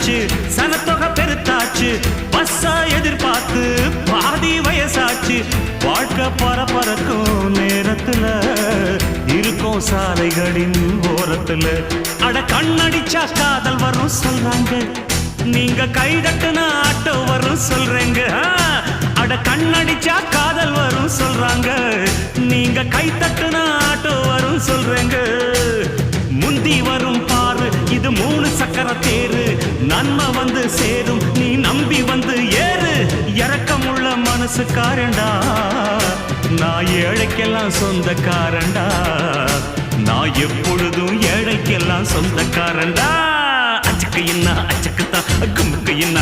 வந்தாச்சு, சனத்தொகை பெருத்தாச்சு, பஸ்ஸா எதிர்பார்த்து பாதி வயசாச்சு. வாழ்க்கை பரபரக்கும் நேரத்துல இருக்கும் சாலைகளின் ஓரத்துல. அட கண்ணடிச்சா காதல் வரும் சொல்றாங்க, நீங்க கைதட்டுனா ஆட்டோ வரும் சொல்றேங்க. அட கண்ணடிச்சா காதல் வரும் சொல்றாங்க, நீங்க கைதட்டுனா ஆட்டோ வரும் சொல்றேங்க. முந்தி வரும் பாரு இது 3 சக்கர தேரு, நன்மை வந்து சேரும் நீ நம்பி வந்து ஏறு. இரக்கமுள்ள மனசுக்காரண்டா, நான் ஏழைக்கெல்லாம் சொந்தக்காரண்டா, நான் எப்பொழுதும் ஏழைக்கெல்லாம் சொந்தக்காரண்டா. அச்சுக்கு என்ன அச்சுக்குத்தான், குமுக்கு என்ன